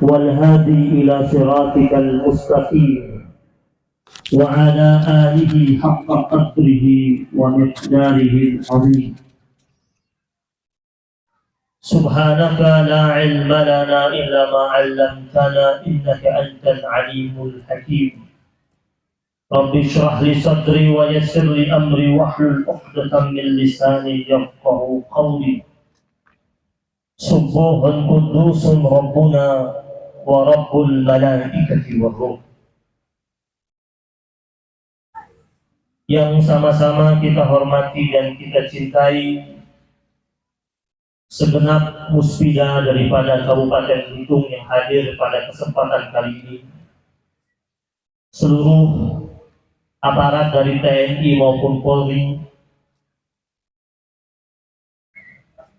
والهادي إلى صراطك المستقيم وعلى آله حق قدره ومقداره العظيم. سبحانك لا علم لنا إلا ما علمتنا إنك أنت العليم الحكيم. رب اشرح لي صدري ويسر لي أمري واحلل عقدة من لساني يفقهوا قولي. سبوح قدوس ربنا ورب الملائكة والروح. Yang sama-sama kita hormati dan kita cintai segenap muspida daripada Kabupaten Belitung yang hadir pada kesempatan kali ini, seluruh aparat dari TNI maupun Polri,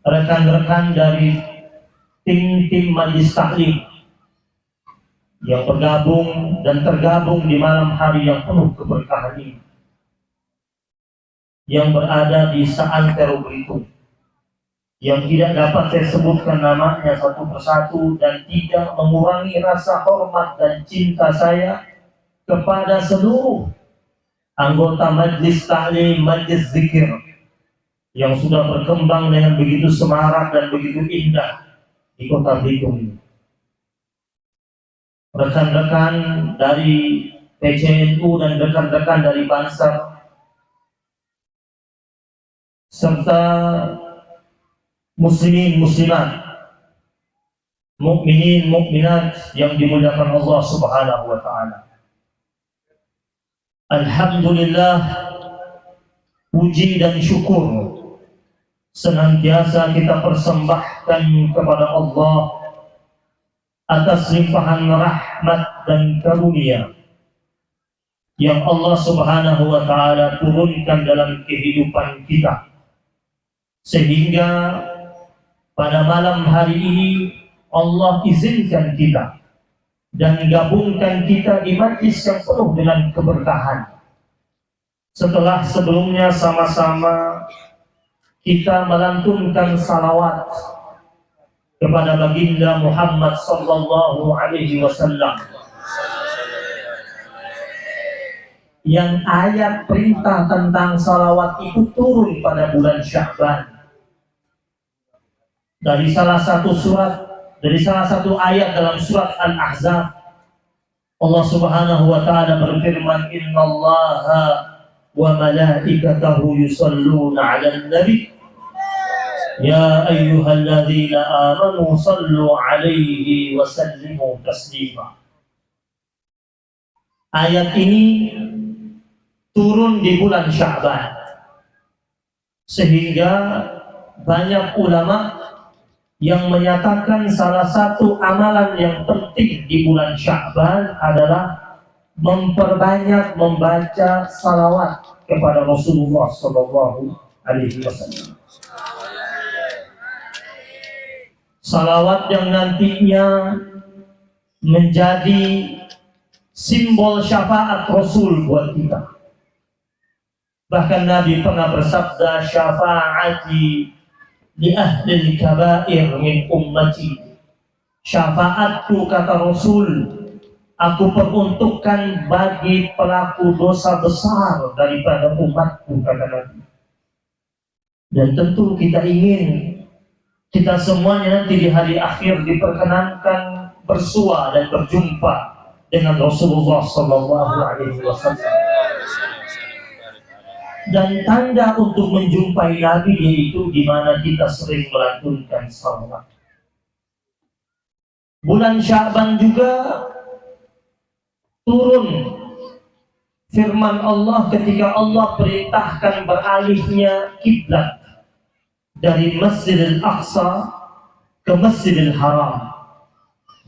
rekan-rekan dari tim Majelis Taklim yang bergabung dan tergabung di malam hari yang penuh keberkahan ini, yang berada di Seantero Belitung, yang tidak dapat saya sebutkan namanya satu persatu dan tidak mengurangi rasa hormat dan cinta saya kepada seluruh anggota Majelis Taklim, Majelis Zikir yang sudah berkembang dengan begitu semarak dan begitu indah di kota Belitung ini. Rekan-rekan dari PCNU dan rekan-rekan dari Banser serta muslimin muslimat, mukminin mukminat yang dimuliakan Allah Subhanahu wa taala. Alhamdulillah, puji dan syukur senantiasa kita persembahkan kepada Allah atas limpahan rahmat dan karunia yang Allah Subhanahu wa taala turunkan dalam kehidupan kita, sehingga pada malam hari ini Allah izinkan kita dan gabungkan kita di majlis yang penuh dengan keberkahan. Setelah sebelumnya sama-sama kita melantunkan salawat kepada baginda Muhammad sallallahu alaihi wasallam, yang ayat perintah tentang salawat itu turun pada bulan Sya'ban. Dari salah satu ayat dalam surat Al-Ahzab, Allah Subhanahu wa taala berfirman, "Innallaha wa malaikatahu yusalluna 'alan nabi ya ayyuhalladzina amanu sallu 'alaihi wa sallimu taslima." Ayat ini turun di bulan Sya'ban, sehingga banyak ulama yang menyatakan salah satu amalan yang penting di bulan Sya'ban adalah memperbanyak membaca salawat kepada Rasulullah Sallallahu Alaihi Wasallam. Salawat yang nantinya menjadi simbol syafaat Rasul buat kita. Bahkan Nabi pernah bersabda, "Syafaati li ahli kabair min ummati." Syafaatku, kata Rasul, aku peruntukkan bagi pelaku dosa besar daripada umatku, kata Nabi. Dan tentu kita ingin kita semuanya nanti di hari akhir diperkenankan bersua dan berjumpa dengan Rasulullah Sallallahu Alaihi Wasallam. Dan tanda untuk menjumpai Nabi yaitu di mana kita sering melantunkan salawat. Bulan Sya'ban juga turun firman Allah ketika Allah perintahkan beralihnya kiblat dari Masjidil Aqsa ke Masjidil Haram.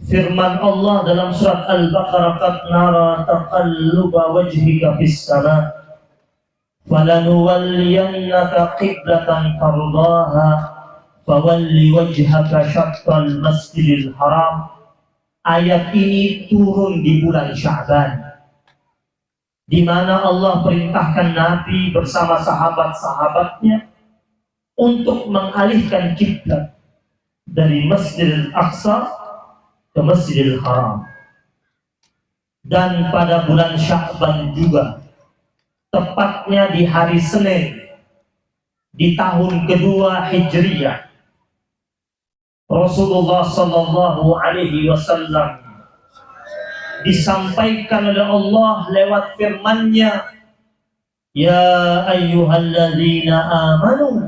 Firman Allah dalam surat Al-Baqarah, "Qad nara taqalluba wajhika fis sama' falanuwalliyannaka qiblatan tardaha fawalli wajhaka syatral Masjidil Haram." Ayat ini turun di bulan Sya'ban, di mana Allah perintahkan Nabi bersama sahabat-sahabatnya untuk mengalihkan kiblat dari Masjidil Aqsa ke Masjidil Haram. Dan pada bulan Sya'ban juga, tepatnya di hari Senin di tahun kedua Hijriyah, Rasulullah Sallallahu Alaihi Wasallam disampaikan oleh Allah lewat firman-Nya, ya ayyuhalladzina amanu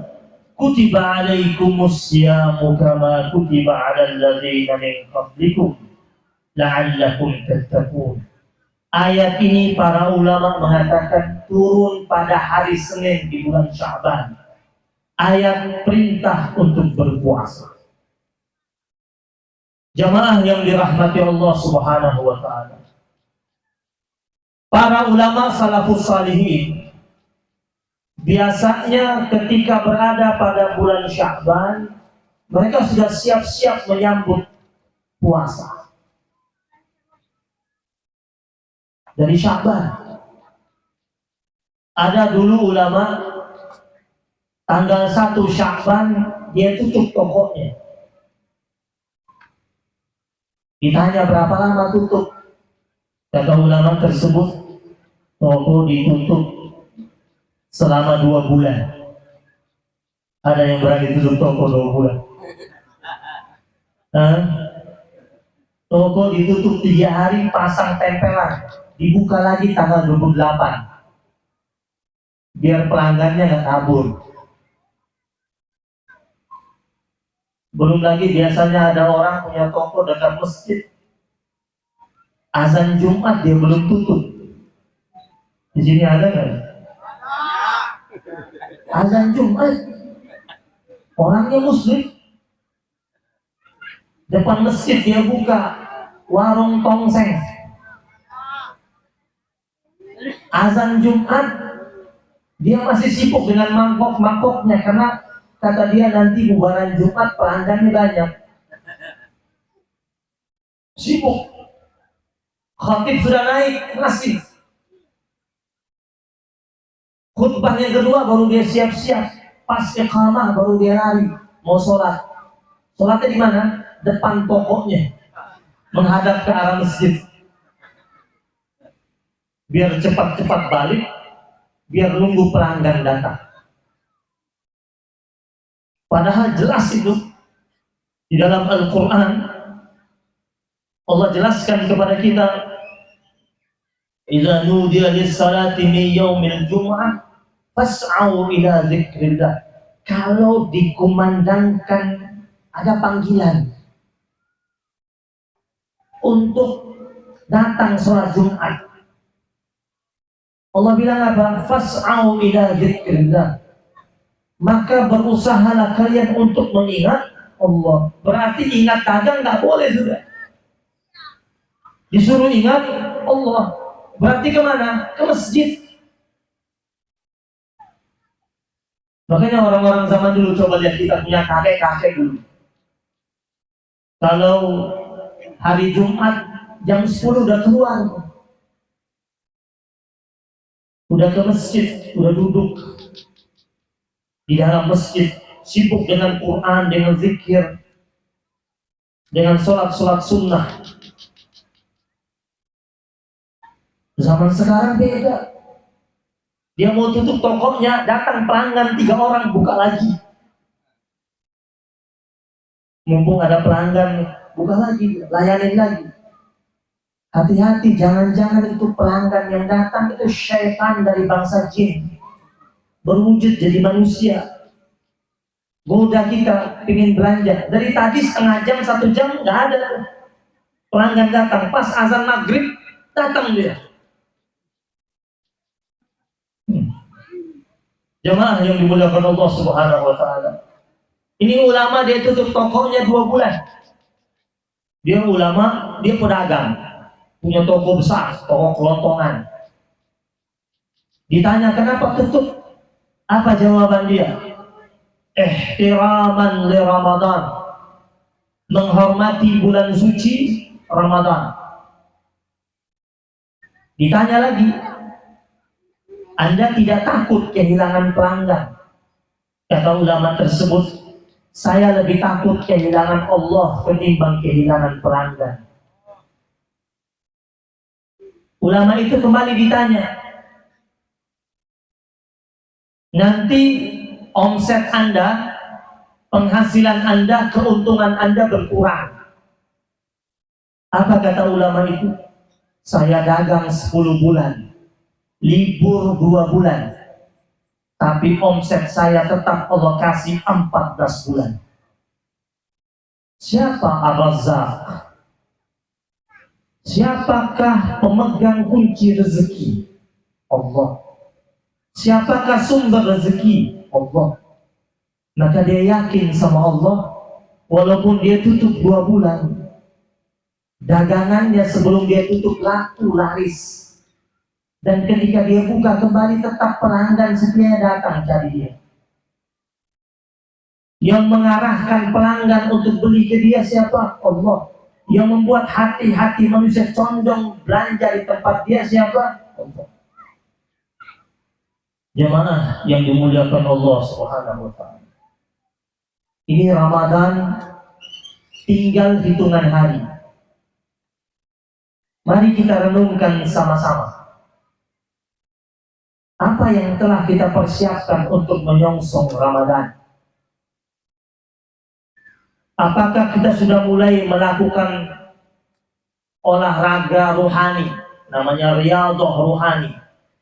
kutiba alaikumus syamu kama kutiba alal ladzina min qablikum la'allakum tattaqun. Ayat ini para ulama mengatakan turun pada hari Senin di bulan Sya'ban. Ayat perintah untuk berpuasa. Jamaah yang dirahmati Allah Subhanahu wa taala. Para ulama salafus salihin biasanya ketika berada pada bulan Sya'ban, mereka sudah siap-siap menyambut puasa. Dari Sya'ban. Ada dulu ulama tanggal 1 Sya'ban dia tutup tokonya. Ditanya berapa lama tutup? Kata ulama tersebut, toko ditutup selama 2 bulan. Ada yang berani tutup toko 2 bulan? Toko ditutup 3 hari, pasang tempelan, dibuka lagi tanggal 28, biar pelanggannya nggak kabur. Belum lagi biasanya ada orang punya toko dekat masjid, azan Jumat dia belum tutup. Di sini ada nggak? Azan Jumat, orangnya Muslim, depan masjid dia buka warung tongseng. Azan Jumat dia masih sibuk dengan mangkok-mangkoknya, karena kata dia nanti bubaran Jumat pelanggannya banyak. Sibuk. Khatib sudah naik, masih. Khutbahnya kedua baru dia siap-siap. Pas iqamah baru dia lari mau sholat. Sholatnya di mana? Depan tokonya, menghadap ke arah masjid. Biar cepat-cepat balik, biar nunggu pelanggan datang. Padahal jelas itu di dalam Al-Quran Allah jelaskan kepada kita, idza nudiya lis-salati min yaumil jum'ah fas'au ila dzikrillah. Kalau dikumandangkan ada panggilan untuk datang sholat Jumat, Allah bilang apa? Fas'au ila dzikrillah. Maka berusahalah kalian untuk mengingat Allah. Berarti ingat dagang nggak boleh sudah. Disuruh ingat Allah. Berarti kemana? Ke masjid. Makanya orang-orang zaman dulu, coba lihat kita punya kakek-kakek dulu. Kalau hari Jumat jam 10 udah keluar. Udah ke masjid, udah duduk di dalam masjid, sibuk dengan Quran, dengan zikir, dengan sholat-sholat sunnah. Zaman sekarang beda. Dia mau tutup tokonya, datang pelanggan 3 orang, buka lagi. Mumpung ada pelanggan, buka lagi, layanin lagi. Hati-hati, jangan-jangan itu pelanggan yang datang itu syaitan dari bangsa jin, berwujud jadi manusia, goda kita, ingin belanja. Dari tadi setengah jam, 1 jam nggak ada pelanggan datang. Pas azan maghrib datang dia. Jemaah yang dimuliakan Allah Subhanahu wa taala. Ini ulama dia tutup tokonya 2 bulan. Dia ulama, dia pedagang, punya toko besar, toko kelontongan. Ditanya kenapa tutup? Apa jawaban dia? Ihtiraman li Ramadan, menghormati bulan suci Ramadan. Ditanya lagi, Anda tidak takut kehilangan pelanggan? Kata ulama tersebut, Saya lebih takut kehilangan Allah ketimbang kehilangan pelanggan. Ulama itu kembali ditanya, nanti omset Anda, penghasilan Anda, keuntungan Anda berkurang. Apa kata ulama itu? Saya dagang 10 bulan, libur 2 bulan, tapi omset saya tetap Allah kasih 14 bulan. Siapa Ar-Razzaq? Siapakah pemegang kunci rezeki? Allah. Siapakah sumber rezeki? Allah. Maka dia yakin sama Allah, walaupun dia tutup 2 bulan, dagangannya sebelum dia tutup laku laris. Dan ketika dia buka kembali, tetap pelanggan setia datang cari dia. Yang mengarahkan pelanggan untuk beli ke dia siapa? Allah. Yang membuat hati-hati manusia condong belanja di tempat dia siapa? Allah. Jemaah yang dimuliakan Allah Subhanahu wa ta'ala. Ini Ramadan tinggal hitungan hari. Mari kita renungkan sama-sama. Apa yang telah kita persiapkan untuk menyongsong Ramadan? Apakah kita sudah mulai melakukan olahraga rohani, namanya riyadhah rohani?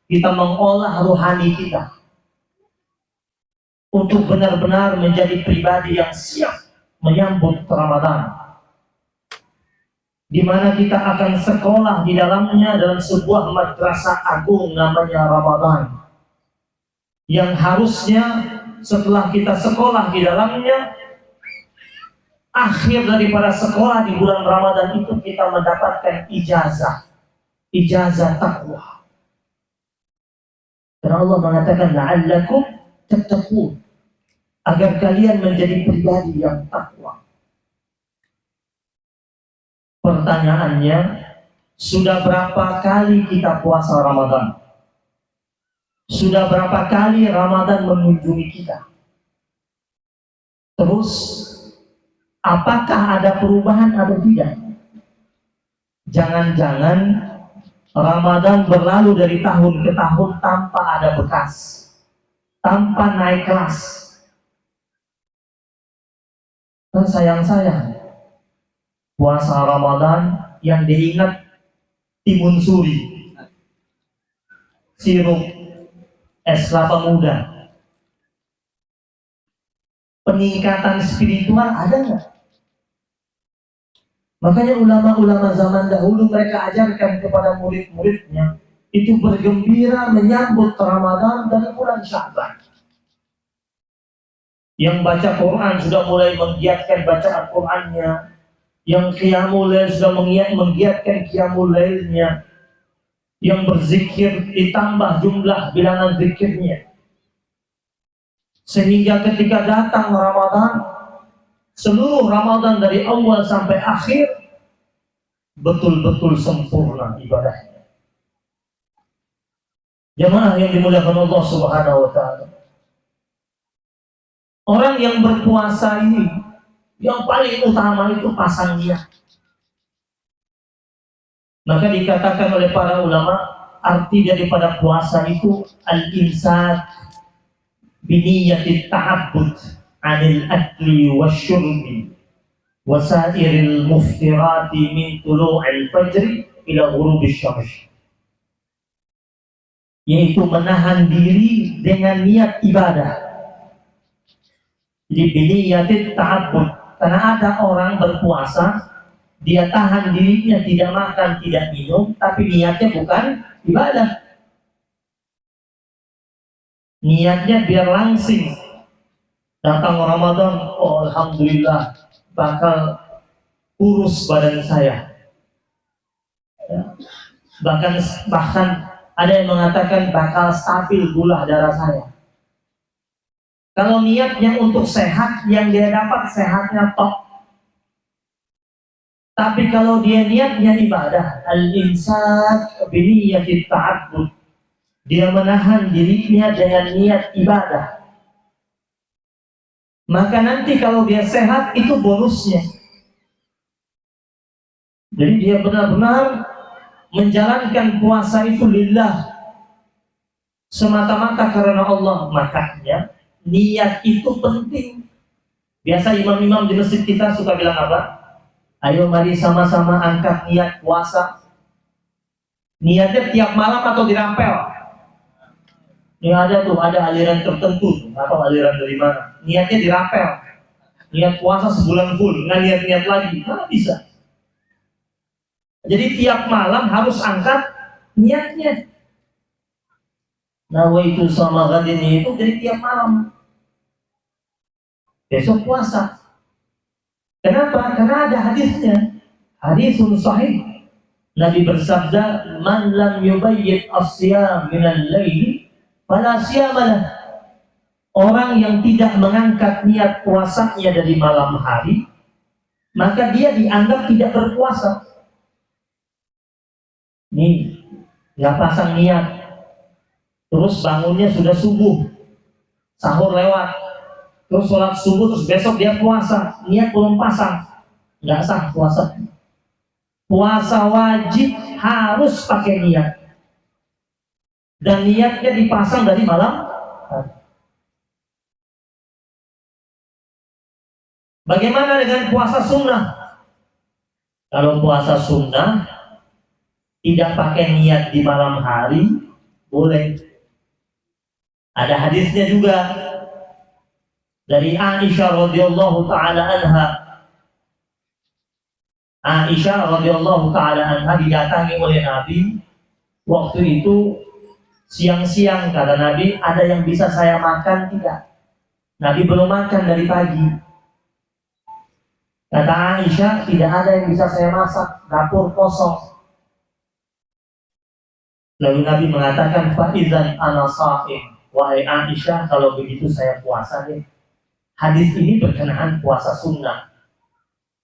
Kita mengolah rohani kita untuk benar-benar menjadi pribadi yang siap menyambut Ramadan, di mana kita akan sekolah di dalamnya dalam sebuah madrasah agung namanya Ramadan, yang harusnya setelah kita sekolah di dalamnya, akhir daripada sekolah di bulan Ramadan itu kita mendapatkan ijazah takwa. Karena Allah mengatakan la'allakum tattaqun, agar kalian menjadi pribadi yang takwa. Pertanyaannya, sudah berapa kali kita puasa Ramadan? Sudah berapa kali Ramadan mengunjungi kita? Terus, apakah ada perubahan atau tidak? Jangan-jangan Ramadan berlalu dari tahun ke tahun tanpa ada bekas, tanpa naik kelas. Dan sayang-sayang, puasa Ramadan yang diingat timun suri, sirup, es kelapa muda. Peningkatan spiritual ada nggak? Makanya ulama-ulama zaman dahulu mereka ajarkan kepada murid-muridnya itu bergembira menyambut Ramadan dari bulan Sya'ban. Yang baca Quran sudah mulai menggiatkan bacaan Qurannya, yang qiyamul lail sudah menggiatkan qiyamul lailnya, yang berzikir ditambah jumlah bilangan zikirnya, sehingga ketika datang Ramadan, seluruh Ramadan dari awal sampai akhir betul-betul sempurna ibadahnya. Jemaah yang dimuliakan Allah Subhanahu wa ta'ala, orang yang berpuasa ini yang paling utama itu pasang niat. Maka dikatakan oleh para ulama, arti daripada puasa itu al-imsak biniyatit ta'abbud anil akli wasyurbi wasairil muftirati min tulu'il fajri ila ghurubish syams, yaitu menahan diri dengan niat ibadah. Jadi biniyatit ta'abbud, karena ada orang berpuasa dia tahan dirinya tidak makan tidak minum, tapi niatnya bukan ibadah, niatnya biar langsing. Datang Ramadan, oh alhamdulillah bakal kurus badan saya, ya. bahkan ada yang mengatakan bakal stabil gula darah saya. Kalau niatnya untuk sehat, yang dia dapat sehatnya top. Tapi kalau dia niatnya ibadah, al-imsak biniyatit ta'abbud, dia menahan dirinya dengan niat ibadah, maka nanti kalau dia sehat itu bonusnya. Jadi dia benar-benar menjalankan puasa itu lillah, semata-mata karena Allah. Makanya niat itu penting. Biasa imam-imam di masjid kita suka bilang apa? Ayo mari sama-sama angkat niat puasa. Niatnya tiap malam atau dirapel? Ini ada tuh, ada aliran tertentu. Apa aliran dari mana? Niatnya dirapel. Niat puasa sebulan full, nggak niat-niat lagi. Mana bisa? Jadi tiap malam harus angkat niatnya. Nawaitu sama gadini itu jadi tiap malam. Besok puasa. Kenapa? Karena ada hadisnya. Hadisun sahih. Nabi bersabda, "Man lam yubayyit as-siyam minal laili, fala siyamalah." Orang yang tidak mengangkat niat puasanya dari malam hari, maka dia dianggap tidak berpuasa. Nih, nggak pasang niat, terus bangunnya sudah subuh, sahur lewat, terus sholat subuh, terus besok dia puasa, niat belum pasang, nggak sah puasa. Puasa wajib harus pakai niat, dan niatnya dipasang dari malam hari. Bagaimana dengan puasa sunnah? Kalau puasa sunnah tidak pakai niat di malam hari, boleh. Ada hadisnya juga dari Aisyah radhiyallahu taala anha. Aisyah radhiyallahu taala anha didatangi oleh Nabi. Waktu itu siang-siang, kata Nabi, ada yang bisa saya makan tidak? Nabi belum makan dari pagi. Kata Aisyah, tidak ada yang bisa saya masak, dapur kosong. Lalu Nabi mengatakan, "Fa'izan ana sha'im." Wahai Aisyah, kalau begitu saya puasa deh. Hadis ini berkenaan puasa sunnah.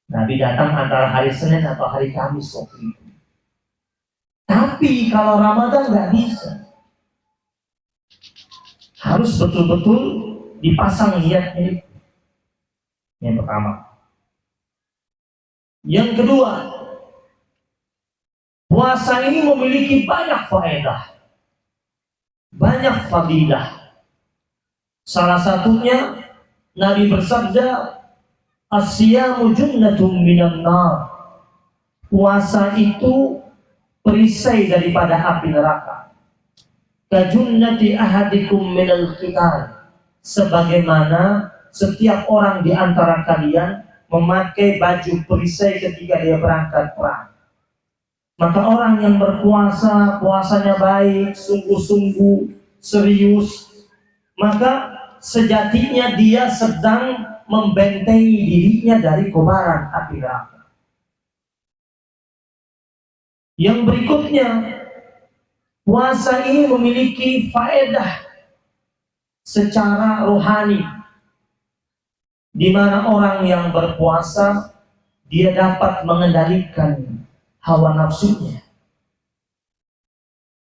Nabi datang antara hari Senin atau hari Kamis waktu itu. Tapi kalau Ramadan nggak bisa. Harus betul-betul dipasang niatnya. Yang pertama. Yang kedua, puasa ini memiliki banyak faedah, banyak fadilah. Salah satunya Nabi bersabda, "As-siyamu junnatun minan nar." Puasa itu perisai daripada api neraka. Kajunnati ahadikum minal qital. Sebagaimana setiap orang di antara kalian memakai baju perisai ketika dia berangkat perang. Maka orang yang berpuasa, puasanya baik, sungguh-sungguh, serius, maka sejatinya dia sedang membentengi dirinya dari kobaran api neraka. Yang berikutnya, puasa ini memiliki faedah secara rohani, di mana orang yang berpuasa dia dapat mengendalikan hawa nafsunya,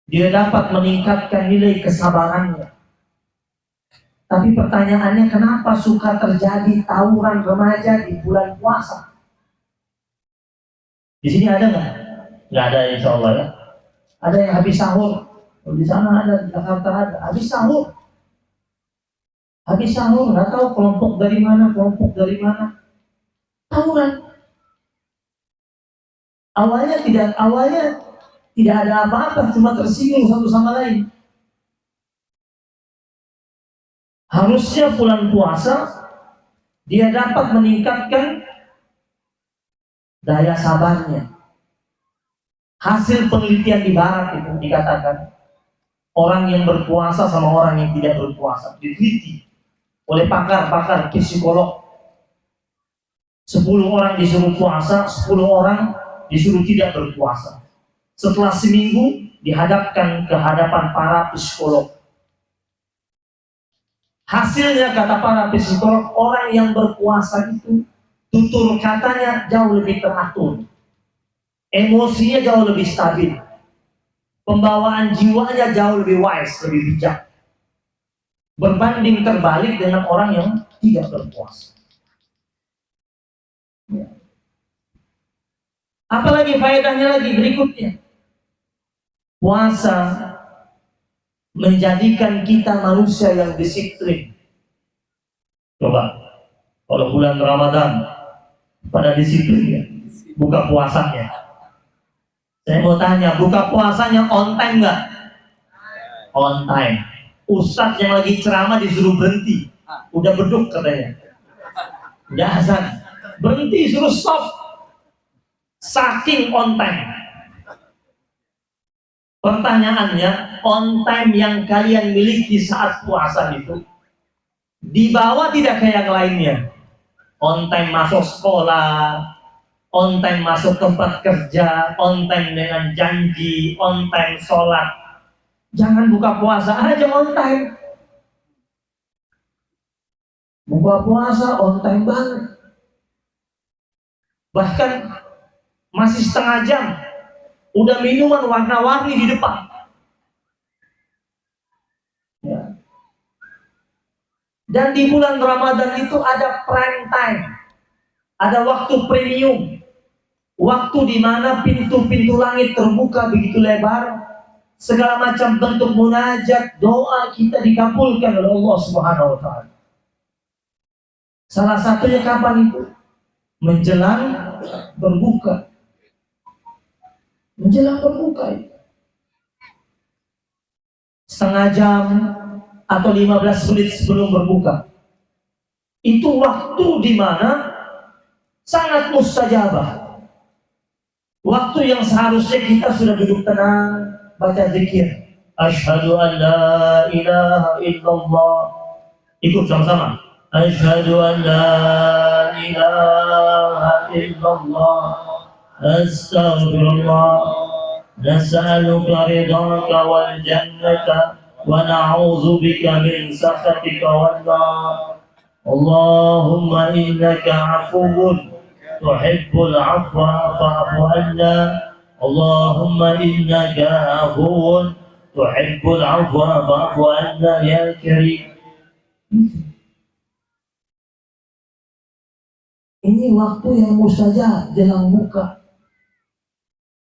dia dapat meningkatkan nilai kesabarannya. Tapi pertanyaannya, kenapa suka terjadi tawuran remaja di bulan puasa? Di sini ada nggak? Nggak ada, insya Allah ya. Ada yang habis sahur, di sana ada, di Jakarta ada, habis sahur. Habis sahur, nggak tahu kelompok dari mana, tawuran. Awalnya tidak ada apa-apa, cuma tersinggung satu sama lain. Harusnya bulan puasa dia dapat meningkatkan daya sabarnya. Hasil penelitian di barat itu dikatakan, orang yang berpuasa sama orang yang tidak berpuasa diteliti oleh pakar-pakar psikolog. 10 orang disuruh puasa, 10 orang disuruh tidak berpuasa. Setelah seminggu dihadapkan ke hadapan para psikolog. Hasilnya, kata para psikolog, orang yang berpuasa itu tutur katanya jauh lebih teratur, emosinya jauh lebih stabil, pembawaan jiwanya jauh lebih wise, lebih bijak. berbanding terbalik dengan orang yang tidak berpuasa. Ya. Apalagi faedahnya lagi berikutnya. Puasa menjadikan kita manusia yang disiplin. Coba, kalau bulan Ramadan pada disiplin ya, buka puasanya. Saya mau tanya, buka puasanya on time nggak? On time. Ustadz yang lagi ceramah disuruh berhenti, udah beduk katanya, udah azan, berhenti, suruh stop, saking on time. Pertanyaannya, on time yang kalian miliki saat puasa itu dibawa tidak kayak yang lainnya? On time masuk sekolah, on time masuk tempat kerja, on time dengan janji, on time sholat. Jangan buka puasa aja on time. Buka puasa on time banget. Bahkan masih setengah jam udah minuman warna-warni di depan. Ya. Dan di bulan Ramadan itu ada prime time, ada waktu premium, waktu di mana pintu-pintu langit terbuka begitu lebar, segala macam bentuk munajat, doa kita dikabulkan oleh Allah Subhanahu wa Ta'ala. Salah satunya kapan itu? Menjelang berbuka. Menjelang berbuka itu. Setengah jam atau 15 menit sebelum berbuka. Itu waktu di mana sangat mustajabah. Waktu yang seharusnya kita sudah duduk tenang, baca zikir. Asyhadu an la ilaha illallah. Ikut sama-sama. Asyhadu an la ilaha illallah. Astaghfirullah. Nas'aluka ridhaka wal jannata wa na'udzu bika min sakhatika wan nar. Allahumma innaka 'afuwwun tuhibbul 'afwa fa'fu 'anna. Allahumma innaka 'afuwwun tuhibbul 'afwa fa'fu 'anna ya karim. Ini waktu yang mustajab jelang buka.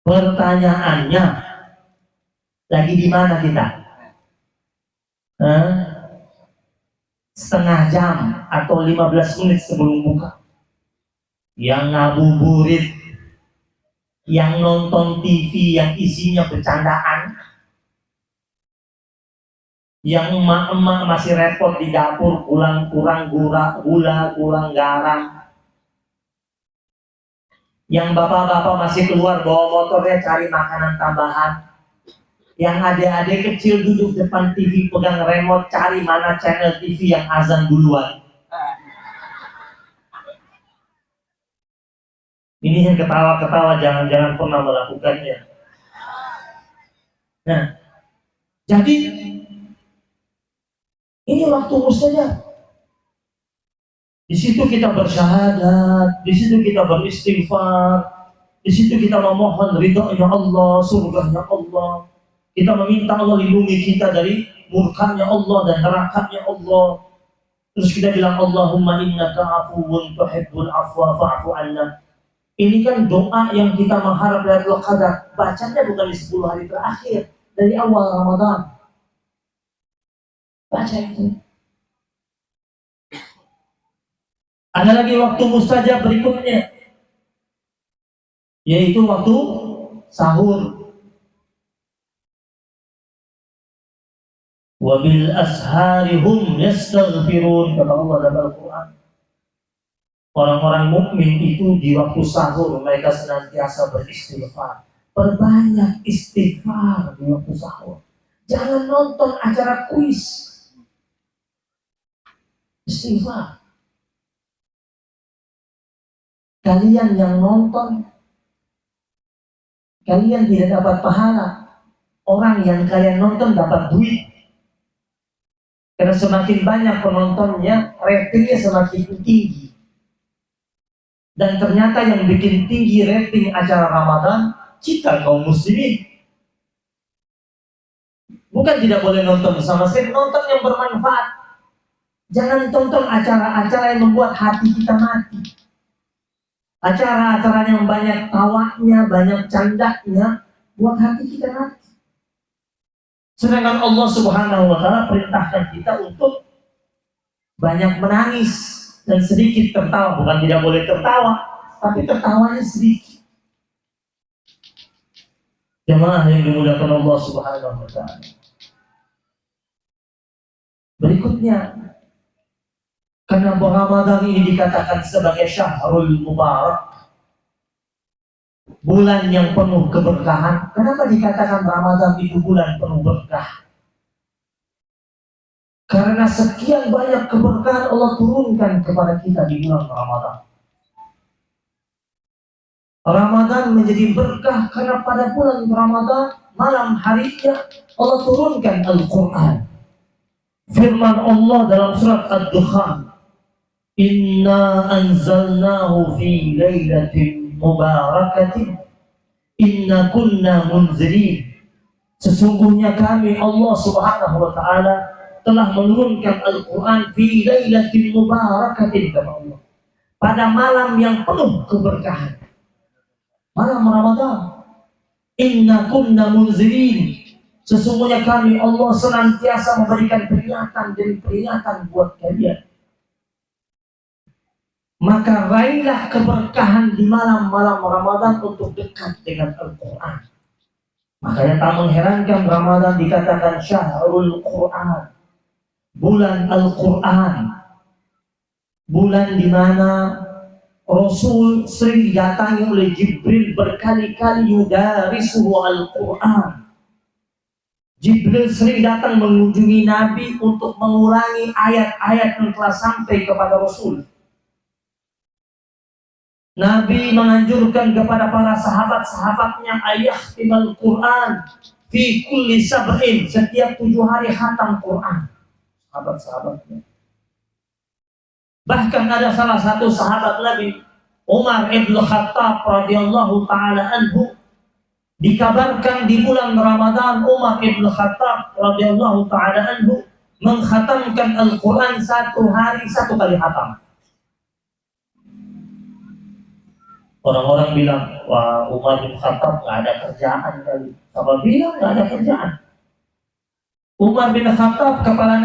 Pertanyaannya, lagi di mana kita? Setengah jam atau 15 menit sebelum buka. Yang ngabuburit, yang nonton TV yang isinya bercandaan, yang emak-emak masih repot di dapur, kurang gula, kurang garam, yang bapak-bapak masih keluar bawa motornya cari makanan tambahan, yang adik-adik kecil duduk depan TV pegang remote cari mana channel TV yang azan duluan. Ini yang ketawa-ketawa, jangan-jangan pernah melakukannya. Nah, jadi ini waktu mustajab. Di situ kita bersyahadat, di situ kita beristighfar, di situ kita memohon ridhonya Allah, surganya Allah. Kita meminta Allah lindungi kita dari murkanya Allah dan nerakanya Allah. Terus kita bilang Allahumma innaka 'afuwwun tuhibbul 'afwa fa'fu 'anna. Ini kan doa yang kita mengharap Lailatul Qadar. Bacanya bukan di 10 hari terakhir dari awal Ramadan. Baca itu. Ada lagi waktu mustajab berikutnya, yaitu waktu sahur. Wa bil ashari hum yastaghfirun, kata Allah dalam Al-Quran. Orang-orang mukmin itu di waktu sahur mereka senantiasa beristighfar. Perbanyak istighfar di waktu sahur. Jangan nonton acara kuis. Istighfar. Kalian yang nonton, kalian tidak dapat pahala. Orang yang kalian nonton dapat duit. Karena semakin banyak penontonnya, ratingnya semakin tinggi. Dan ternyata yang bikin tinggi rating acara Ramadan, kita kaum muslimin. Bukan tidak boleh nonton bersama, saya nonton yang bermanfaat. Jangan tonton acara-acara yang membuat hati kita mati. Acara-acara yang banyak tawanya, banyak candanya, buat hati kita mati. Sedangkan Allah Subhanahu wa Ta'ala perintahkan kita untuk banyak menangis dan sedikit tertawa. Bukan tidak boleh tertawa, tapi tertawanya sedikit. Jemaah yang dimuliakan Allah Subhanahu wa Ta'ala. Berikutnya, karena Ramadan ini dikatakan sebagai Syahrul Mubarak, bulan yang penuh keberkahan. Kenapa dikatakan Ramadan itu bulan penuh berkah? Karena sekian banyak keberkahan Allah turunkan kepada kita di bulan Ramadan. Ramadan menjadi berkah karena pada bulan Ramadan malam harinya Allah turunkan Al-Quran. Firman Allah dalam surat Ad-Dukhan, Inna anzalnahu fi laylatin mubarakatin inna kunna munzirin. Sesungguhnya kami Allah Subhanahu wa Ta'ala telah menurunkan Al-Quran fi laylatin mubarakatin, kata Allah, pada malam yang penuh keberkahan, malam Ramadan. Inna kunna munzirin. Sesungguhnya kami Allah senantiasa memberikan peringatan demi peringatan buat kalian. Maka raihlah keberkahan di malam-malam Ramadan untuk dekat dengan Al-Quran. Makanya tak mengherankan Ramadan dikatakan Syahrul Quran, bulan Al-Quran, bulan di mana Rasul sering didatangi oleh Jibril berkali-kali yudarisuhu Al-Quran. Jibril sering datang mengunjungi Nabi untuk mengulangi ayat-ayat yang telah sampai kepada Rasul. Nabi menganjurkan kepada para sahabat-sahabatnya ayakhtimal Quran fi kulli sab'in, setiap 7 hari khatam Quran. Sahabat-sahabatnya. Bahkan ada salah satu sahabat Nabi, Umar ibn Khattab radhiyallahu taala anhu, dikabarkan di bulan Ramadan Umar ibn Khattab radhiyallahu taala anhu mengkhatamkan Al-Quran 1 hari 1 kali khatam. Orang-orang bilang, wah, Umar bin Khattab gak ada kerjaan kali. Siapa bilang gak ada kerjaan? Umar bin Khattab kepala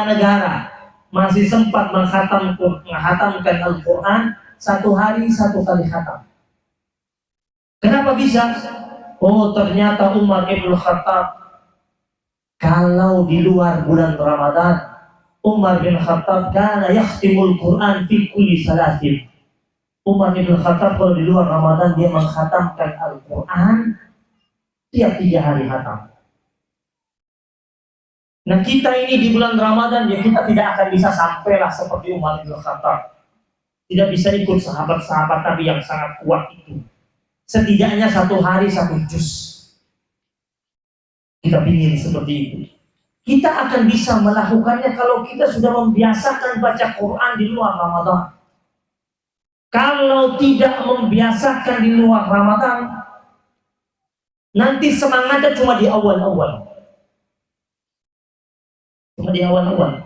negara, masih sempat menghatamkan Al-Quran 1 hari 1 kali khatam. Kenapa bisa? Oh, ternyata Umar bin Khattab kalau di luar bulan Ramadan, Umar bin Khattab kana yakhtimul Quran fi kulli salasin. Umar bin Khattab kalau di luar Ramadan dia mengkhatamkan Al-Quran tiap 3 hari khatam. Nah, kita ini di bulan Ramadan ya kita tidak akan bisa sampailah seperti Umar bin Khattab. Tidak bisa ikut sahabat-sahabat Nabi yang sangat kuat itu. Setidaknya 1 hari 1 juz. Kita ingin seperti itu. Kita akan bisa melakukannya kalau kita sudah membiasakan baca Quran di luar Ramadan. Kalau tidak membiasakan di luar Ramadan, nanti semangatnya cuma di awal-awal. Cuma di awal-awal.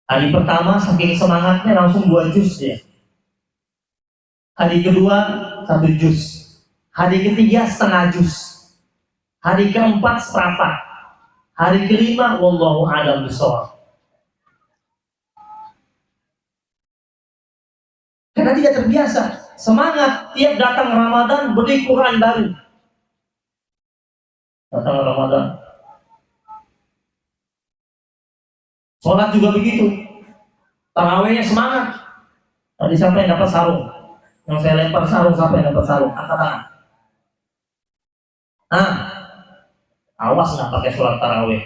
Hari pertama saking semangatnya langsung 2 juz ya. Hari kedua 1 juz. Hari ketiga setengah juz. Hari keempat seperempat. Hari kelima wallahu a'lam bishawab. Karena tidak terbiasa. Semangat tiap datang Ramadan beli Quran baru. Datang Ramadan. Sholat juga begitu. Tarawihnya semangat. Tadi siapa yang dapat sarung? Yang saya lempar sarung, siapa yang dapat sarung? Angkat tangan. Awas nggak pakai sholat tarawih.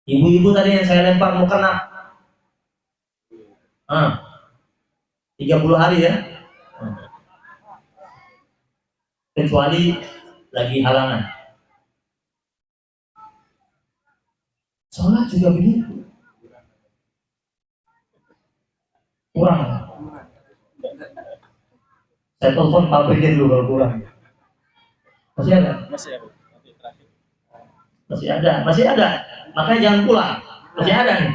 Ibu-ibu tadi yang saya lempar mau kena. 30 hari ya. Kecuali lagi halangan. Sholat juga begitu. Kurang. Saya telepon pabriknya dulu kalau kurang. Masih ada? Masih ada. masih ada. Makanya jangan pulang, masih ada nih.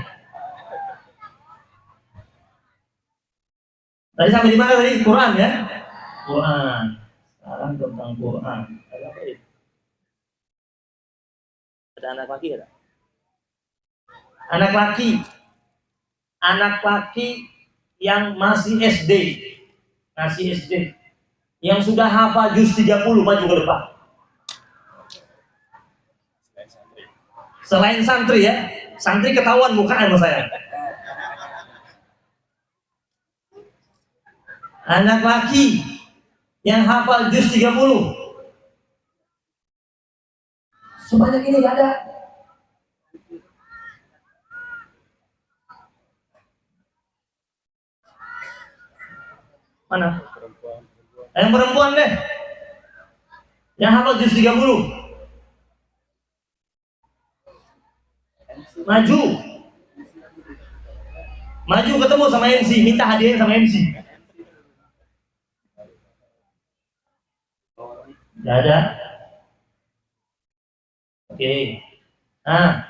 Tadi sampai di mana tadi? Quran ya? Quran. Sekarang tentang Quran. Ada apa ini? Ada anak laki ada? Anak laki. Anak laki yang masih SD. Masih SD. Yang sudah hafal juz 30 maju ke depan. Selain santri ya. Santri ketahuan mukanya sama saya. Anak laki yang hafal juz 30 sebanyak ini gak ada. Mana? Yang perempuan deh, yang hafal juz 30 maju ketemu sama MC, minta hadiahnya sama MC. Gak ada. Oke. Nah,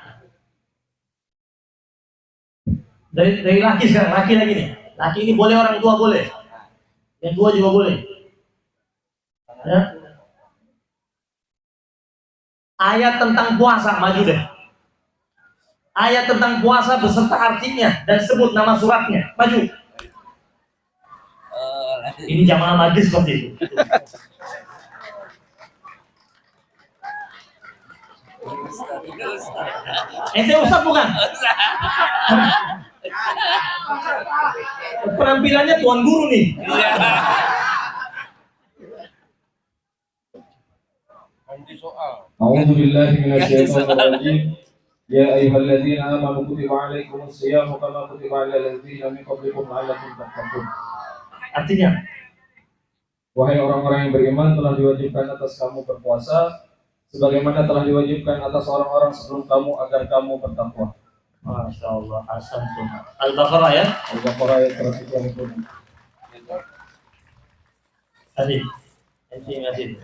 dari laki sekarang, laki lagi nih. Laki ini boleh, orang tua boleh, yang tua juga boleh. Ya. Ayat tentang puasa, maju deh. Ayat tentang puasa beserta artinya dan sebut nama suratnya, maju. Ini jamaah majlis seperti itu. Ente ustaz bukan? Penampilannya tuan guru nih. A'udzu billahi minasyaitonir rajim. Ya ayyuhalladzina amanu kutiba 'alaikumus shiyamu kama kutiba 'alal ladzina min qablikum la'allakum tattaqun. Artinya, wahai orang-orang yang beriman, telah diwajibkan atas kamu berpuasa sebagaimana telah diwajibkan atas orang-orang sebelum kamu agar kamu bertakwa. Masya Allah, asantum. Al-Baqarah ya? Al-Baqarah ayat 120. Asik. Asik.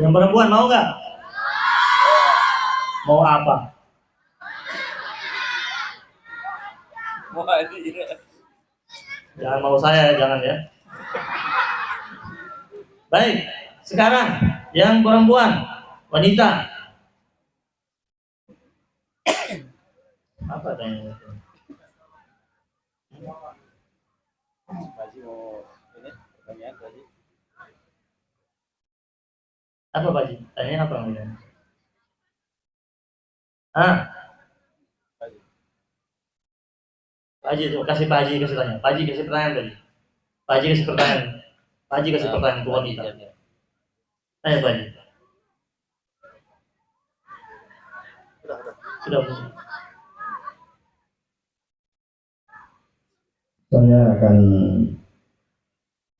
Yang perempuan mau nggak? Mau apa? Jangan mau saya, jangan ya. Baik, sekarang yang perempuan, wanita. Apa tanya? Apa Baji? Tanya apa namanya? Baji tuh kasih Baji kasih tanya. Baji kasih pertanyaan tadi. Baji kasih pertanyaan. Baji kasih pertanyaan ke wanita. Tanya Baji. Sudah. Saya akan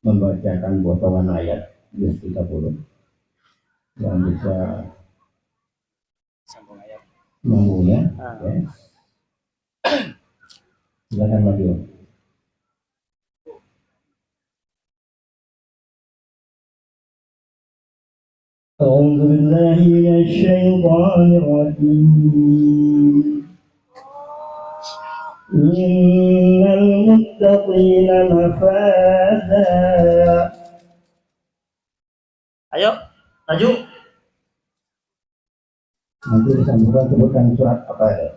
membacakan potongan ayat juz 30 yang bisa sambung ya. Silakan maju. A'udzu billahi minasyaitonir rajim. Innal muttaqina mafaza. Ayo, maju. Nanti disambungkan sebutkan surat apa ya?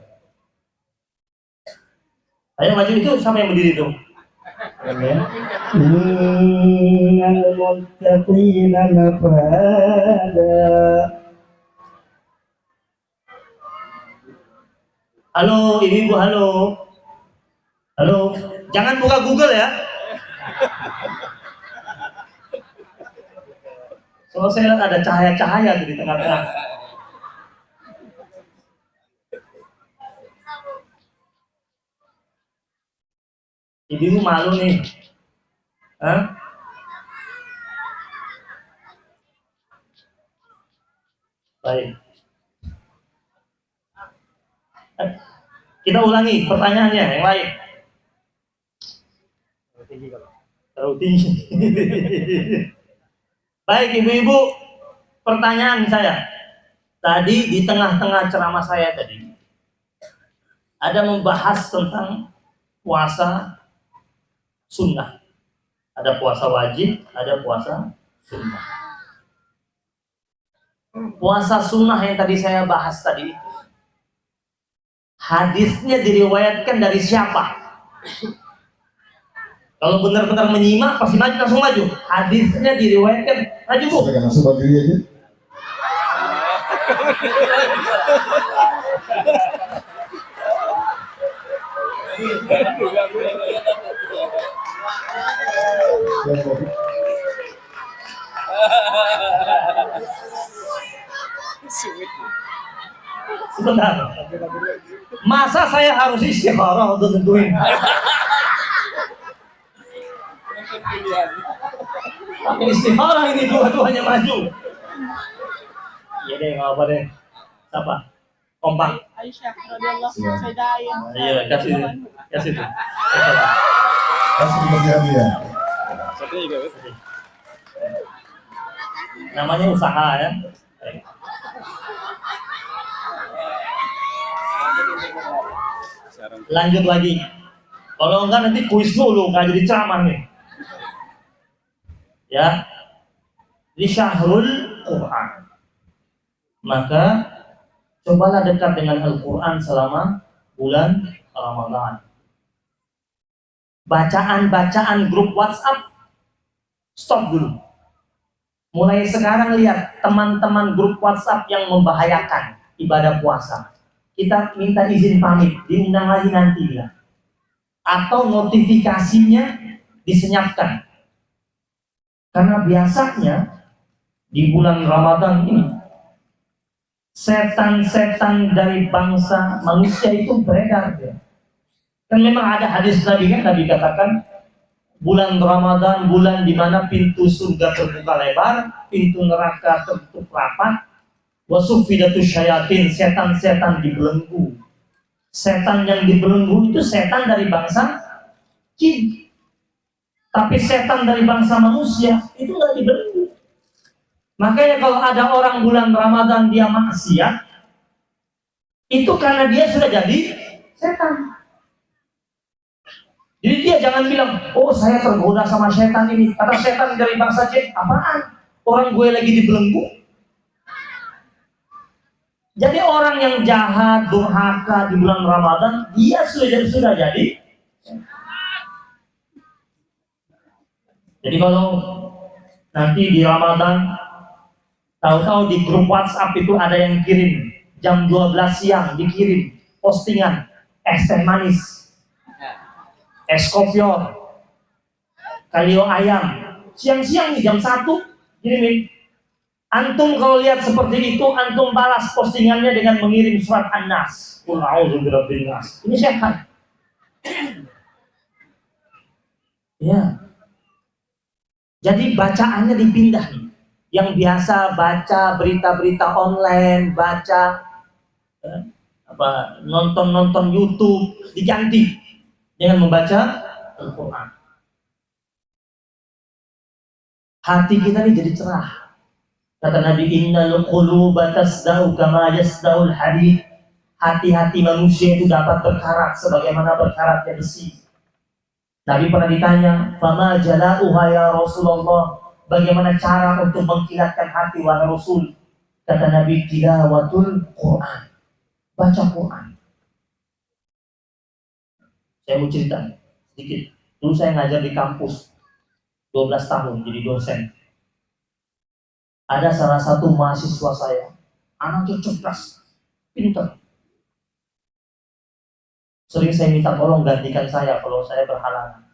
Ayo maju itu sama yang berdiri itu. Innal muttaqina mafaza. Halo, ibu, halo. Halo, jangan buka Google ya. Soalnya saya lihat ada cahaya-cahaya di tengah-tengah. Ibu malu nih. Hah? Baik. Kita ulangi pertanyaannya yang lain. Terlalu tinggi. Baik ibu-ibu, pertanyaan saya. Tadi di tengah-tengah ceramah saya tadi ada membahas tentang puasa sunnah. Ada puasa wajib, ada puasa sunnah. Puasa sunnah yang tadi saya bahas tadi, hadisnya diriwayatkan dari siapa? Kalau benar-benar menyimak pasti maju, langsung maju. Hadisnya diriwayatkan, maju bu. Silakan langsung berdiri aja. Sebentar. Masa saya harus istikharah untuk tentuin? Pakai istikharah ini dua-duanya maju. Iya deh, nggak apa deh. Siapa? Kompak. Aisyah radhiyallahu anha. Iya, kasih tuh. Langsung dikasih hadiah. Namanya usaha ya. Lanjut lagi. Kalau enggak nanti kuis dulu, nggak jadi ceramah nih. Ya, di syahrul Quran. Maka cobalah dekat dengan Al-Quran selama bulan Ramadan. Bacaan-bacaan grup WhatsApp stop dulu. Mulai sekarang lihat teman-teman grup WhatsApp yang membahayakan ibadah puasa. Kita minta izin pamit, diundang lagi nanti ya. Atau notifikasinya disenyapkan. Karena biasanya di bulan Ramadan ini setan-setan dari bangsa manusia itu beredar ya. Kan memang ada hadis Nabi kan, Nabi katakan bulan Ramadan bulan di mana pintu surga terbuka lebar, pintu neraka tertutup rapat, wasuffidatus syayatin, setan-setan dibelenggu. Setan yang dibelenggu itu setan dari bangsa jin. Tapi setan dari bangsa manusia itu nggak dibelenggu. Makanya kalau ada orang bulan Ramadan dia maksiat, itu karena dia sudah jadi setan. Jadi dia jangan bilang, oh saya tergoda sama setan ini. Kata setan dari bangsa jin, apaan? Orang gue lagi dibelenggu. Jadi orang yang jahat, durhaka di bulan Ramadan, dia sudah jadi. Jadi kalau nanti di Ramadan, tahu-tahu di grup WhatsApp itu ada yang kirim jam 12 siang dikirim postingan es teh manis, es kopior, kalio ayam. Siang-siang nih jam 1 kirimin. Antum kalau lihat seperti itu, antum balas postingannya dengan mengirim surat An-Nas. Qul a'udzu birabbin nas. Ini setan. Ya. Jadi bacaannya dipindah nih. Yang biasa baca berita-berita online, baca nonton YouTube, diganti dengan membaca Al-Quran. Hati kita ini jadi cerah. Kata Nabi, innal quluba tasda'u kama yasda'ul hadid. Hati-hati manusia itu dapat berkarat sebagaimana berkaratnya besi. Nabi pernah ditanya, fama jala'uha ya Rasulullah, bagaimana cara untuk mengkilatkan hati wahai Rasul? Kata Nabi, tilawatul Quran, baca Quran. Saya mau cerita sedikit. Dulu saya ngajar di kampus 12 tahun jadi dosen. Ada salah satu mahasiswa saya, anaknya cerdas, pintar. Sering saya minta tolong gantikan saya kalau saya berhalangan.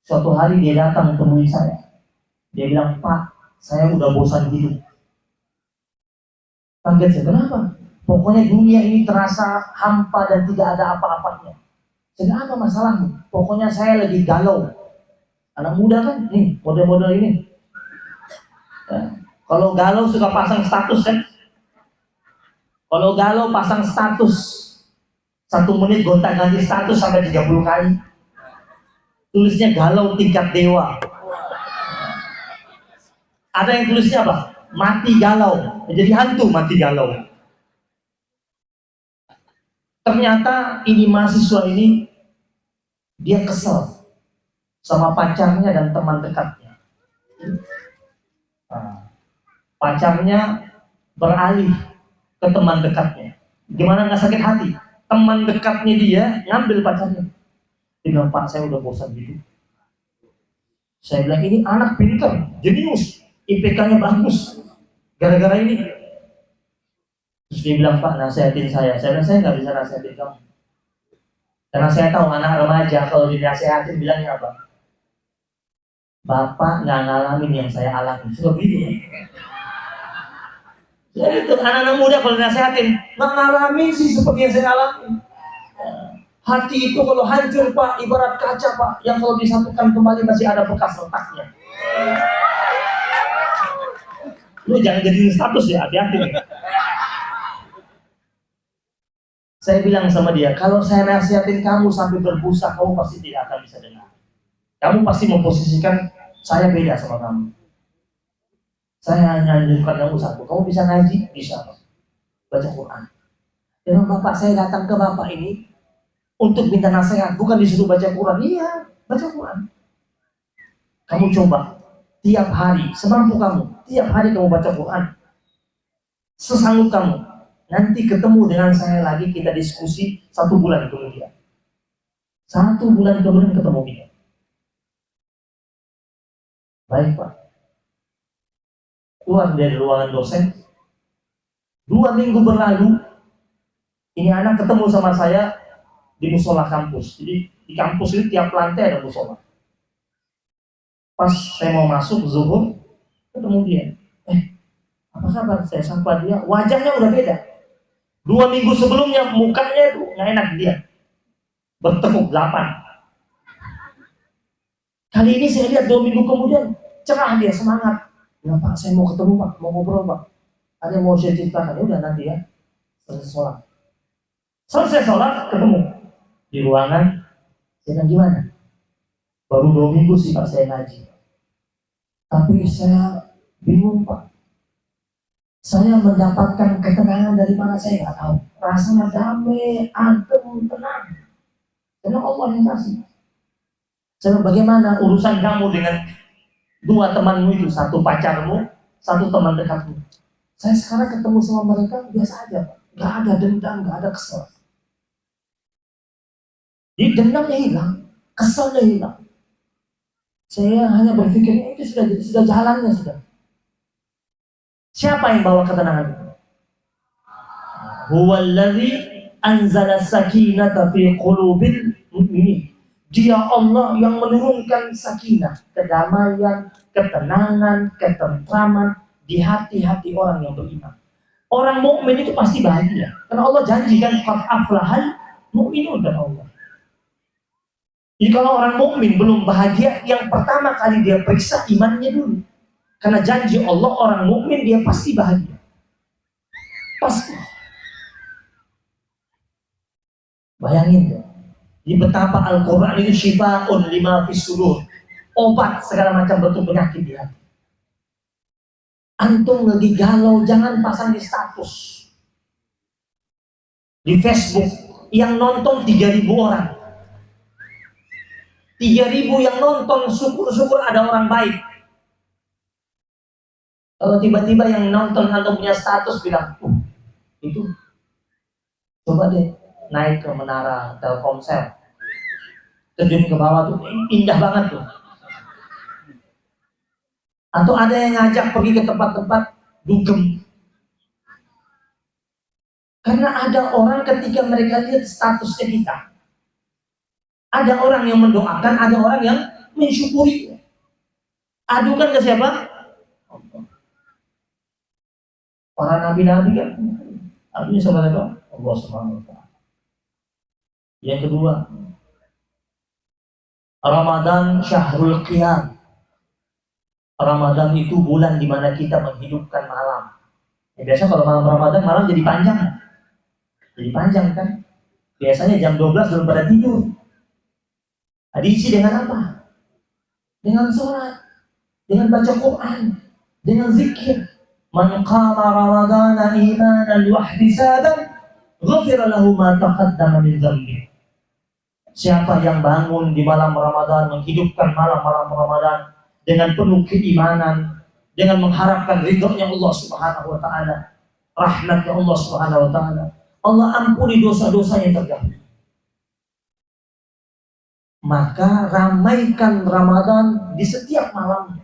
Suatu hari dia datang menemui saya. Dia bilang, Pak, saya udah bosan hidup. Kaget saya, kenapa? Pokoknya dunia ini terasa hampa dan tidak ada apa-apanya. Saya, apa masalahnya? Pokoknya saya lagi galau. Anak muda kan, nih model-model ini. Ya. Kalau galau suka pasang status kan? Kalau galau pasang status, 1 menit gonta-ganti status sampai 30 kali. Tulisnya galau tingkat dewa. Ada yang tulisnya apa? Mati galau. Jadi hantu mati galau. Ternyata ini mahasiswa ini dia kesel sama pacarnya dan teman dekatnya. Nah, pacarnya beralih ke teman dekatnya. Gimana nggak sakit hati? Teman dekatnya dia ngambil pacarnya. Dia bilang, Pak, saya udah bosan gitu. Saya bilang, ini anak pintar, jenius, IPK-nya bagus. Gara-gara ini. Terus dia bilang, Pak, nasihatin saya. Saya bilang, saya nggak bisa nasihatin kamu. Karena saya tahu anak remaja kalau dinasihatin bilangnya apa? Bapak nggak ngalamin yang saya alami. Sudah begitu ya? Ya itu, anak-anak muda kalau nasihatin, nggak ngalamin sih seperti yang saya alami. Hati itu kalau hancur Pak, ibarat kaca Pak, yang kalau disatukan kembali masih ada bekas retaknya. Lu jangan jadi status ya, hati-hati nih. Saya bilang sama dia, kalau saya nasihatin kamu sampai berbusa, kamu pasti tidak akan bisa dengar. Kamu pasti memposisikan saya beda sama kamu. Saya hanya anjurkan kamu satu, kamu bisa ngaji, bisa baca Quran. Dan Bapak, saya datang ke Bapak ini untuk minta nasihat, bukan disuruh baca Quran. Iya, baca Quran. Kamu coba tiap hari, semampu kamu, tiap hari kamu baca Quran. Sesanggup kamu. Nanti ketemu dengan saya lagi, kita diskusi 1 bulan kemudian. 1 bulan kemudian ketemu kita. Baik Pak. Keluar dari ruangan dosen. 2 minggu berlalu, ini anak ketemu sama saya di musola kampus. Jadi di kampus ini tiap lantai ada musola. Pas saya mau masuk zuhur, ketemu dia. Apa kabar? Saya sapa dia, wajahnya udah beda. 2 minggu sebelumnya mukanya tuh nggak enak dia, bertekuk 8. Kali ini saya lihat 2 minggu kemudian cerah dia, semangat. Ya Pak, saya mau ketemu Pak, mau ngobrol Pak. Ada yang mau saya ceritakan, ya udah nanti ya. Selesai sholat ketemu di ruangan. Saya bilang gimana? Baru 2 minggu sih Pak saya ngaji. Tapi saya bingung Pak. Saya mendapatkan ketenangan dari mana saya nggak tahu. Rasanya damai, adem, tenang. Karena Allah yang kasih. Saya bagaimana urusan kamu dengan 2 temanmu itu, 1 pacarmu, 1 teman dekatmu. Saya sekarang ketemu sama mereka biasa aja, nggak ada dendam, nggak ada kesel. Jadi dendamnya hilang, keselnya hilang. Saya hanya berpikirnya itu sudah jalannya sudah. Siapa yang bawa ketenangan itu? Huwallazi anzala sakinata fi qulubil mu'minin. Dia Allah yang menurunkan sakinah, kedamaian, ketenangan, ketentraman di hati-hati orang yang beriman. Orang mukmin itu pasti bahagia. Karena Allah janjikan qad aflahal mu'minun dan Allah. Jadi kalau orang mukmin belum bahagia, yang pertama kali dia periksa imannya dulu. Karena janji Allah, orang mukmin dia pasti bahagia. Pasti. Bayangin ya. Di betapa Al-Quran itu syifa'un lima fis sudur. Obat segala macam bentuk penyakit di hati. Antum lagi galau, jangan pasang di status. Di Facebook, yang nonton 3.000 orang. 3.000 yang nonton, syukur-syukur ada orang baik. Kalau tiba-tiba yang nonton atau punya status bilang, itu coba deh naik ke menara Telkomsel, terjun ke bawah tuh indah banget tuh. Atau ada yang ngajak pergi ke tempat-tempat dugem. Karena ada orang ketika mereka lihat statusnya kita, ada orang yang mendoakan, ada orang yang mensyukuri. Adukan ke siapa? Para nabi-nabi kan artinya sama Allah Subhanahu wa ta'ala. Yang kedua, Ramadan syahrul qiyam. Ramadan itu bulan di mana kita menghidupkan malam. Ya, biasa kalau malam Ramadan malam jadi panjang. Jadi panjang kan? Biasanya jam 12 belum pada tidur. Nah, diisi dengan apa? Dengan sholat, dengan baca Quran, dengan zikir. Man qama ramadana imanan wa ihtisaban ghufira lahu ma taqaddama min dhanbi. Siapa yang bangun di malam Ramadan, menghidupkan malam-malam Ramadan dengan penuh keimanan, dengan mengharapkan ridhonya Allah Subhanahu wa taala, rahmatnya Allah Subhanahu wa taala, Allah ampuni dosa-dosa yang terdahulu. Maka ramaikan Ramadan di setiap malam.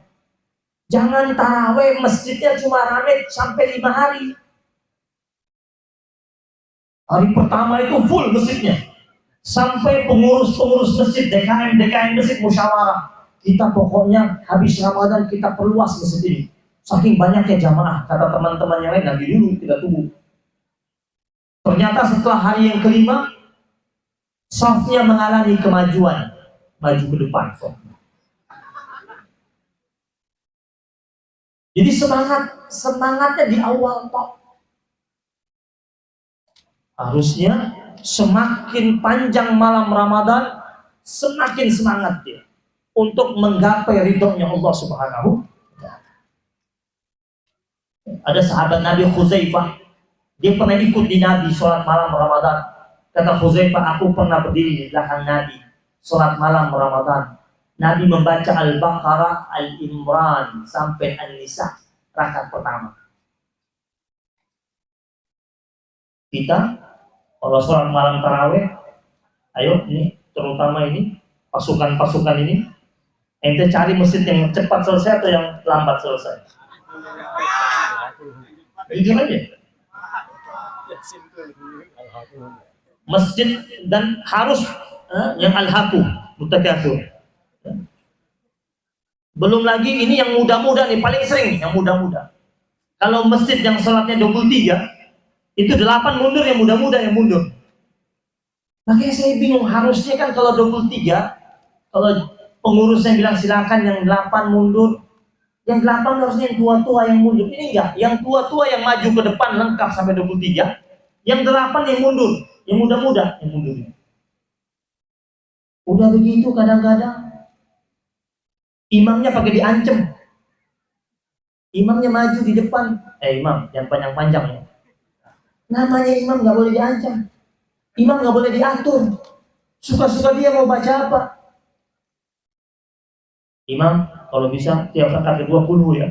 Jangan taraweh masjidnya cuma ramai sampai 5 hari. Hari pertama itu full masjidnya. Sampai pengurus-pengurus masjid, DKM masjid musyawarah. Kita pokoknya habis Ramadan kita perluas masjid ini. Saking banyaknya jamaah, kata teman-teman yang lain, nanti dulu, tidak tunggu. Ternyata setelah hari yang kelima, safnya mengalami kemajuan, maju ke depan. Jadi semangatnya di awal toh. Harusnya semakin panjang malam Ramadan, semakin semangat dia untuk menggapai ridhonya Allah Subhanahu. Ada sahabat Nabi Khuzaifah, dia pernah ikut di Nabi sholat malam Ramadan. Kata Khuzaifah, aku pernah berdiri di belakang Nabi sholat malam Ramadan. Nabi membaca Al-Baqarah, Al-Imran sampai An-Nisa rakaat pertama. Kita kalau sholat malam taraweh, ayo ini terutama ini pasukan-pasukan ini, ente cari masjid yang cepat selesai atau yang lambat selesai? Jujur aja. Masjid dan harus yang al-haqu mutakatsir. Belum lagi ini yang muda-muda nih, paling sering yang muda-muda. Kalau masjid yang sholatnya 23, itu 8 mundur, yang muda-muda yang mundur. Makanya saya bingung, harusnya kan kalau 23, kalau pengurusnya bilang silakan yang 8 mundur, yang 8 harusnya yang tua-tua yang mundur. Ini enggak, yang tua-tua yang maju ke depan lengkap sampai 23, yang 8 yang mundur, yang muda-muda yang mundur. Udah begitu kadang-kadang imamnya pakai diancem. Imamnya maju di depan, imam yang panjang-panjang ya. Namanya imam nggak boleh diancam, imam nggak boleh diatur, suka-suka dia mau baca apa. Imam kalau bisa tiap rakaat 20 ya,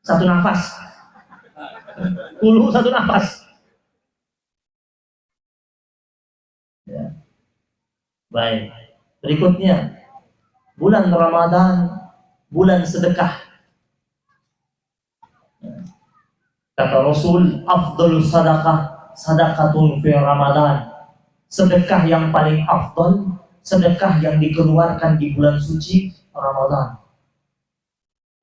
satu nafas, 10 satu nafas. Ya. Baik, berikutnya bulan Ramadan, bulan sedekah. Kata Rasul, afdalus sadaqah sadaqatun fi Ramadan. Sedekah yang paling afdal, sedekah yang dikeluarkan di bulan suci Ramadan.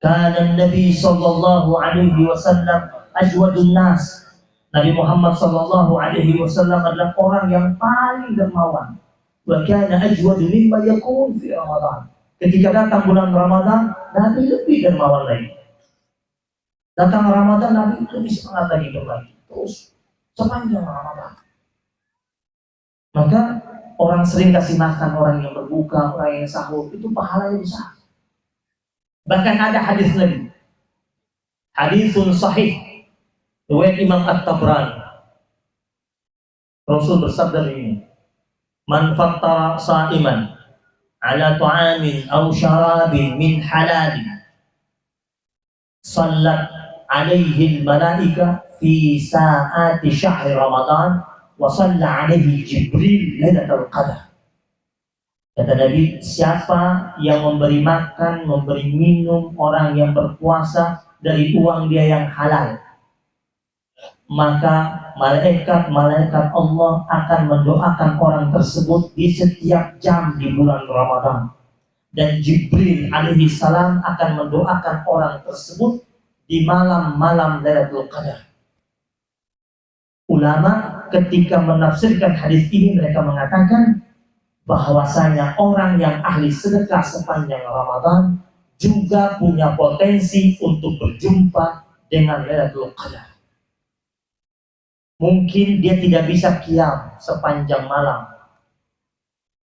Kana Nabi sallallahu alaihi wasallam ajwadun nas. Nabi Muhammad sallallahu alaihi wasallam adalah orang yang paling dermawan. Wa kana ajwadu mimma yakun fi Ramadan. Ketika datang bulan Ramadan, Nabi lebih dermawan lagi. Datang Ramadan, Nabi lebih semangat lagi berbagi. Terus sepanjang Ramadan. Maka orang sering kasih makan orang yang berbuka, orang yang sahur, itu pahalanya besar. Bahkan ada hadis Nabi, hadisun sahih riwayat Imam At-Tabrani. Rasul bersabda ini, man fattara sa'iman ala ta'amin aw syarabin min halalin sallat alaihi al-malaika fi sa'ati syahri Ramadan wa salla alaihi Jibril lailatul qadar. Kata Nabi, siapa yang memberi makan, memberi minum orang yang berpuasa dari uang dia yang halal, maka malaikat Allah akan mendoakan orang tersebut di setiap jam di bulan Ramadan. Dan Jibril alaihi salam akan mendoakan orang tersebut di malam-malam Lailatul Qadar. Ulama ketika menafsirkan hadis ini, mereka mengatakan bahwasanya orang yang ahli sedekah sepanjang Ramadan juga punya potensi untuk berjumpa dengan Lailatul Qadar. Mungkin dia tidak bisa qiyam sepanjang malam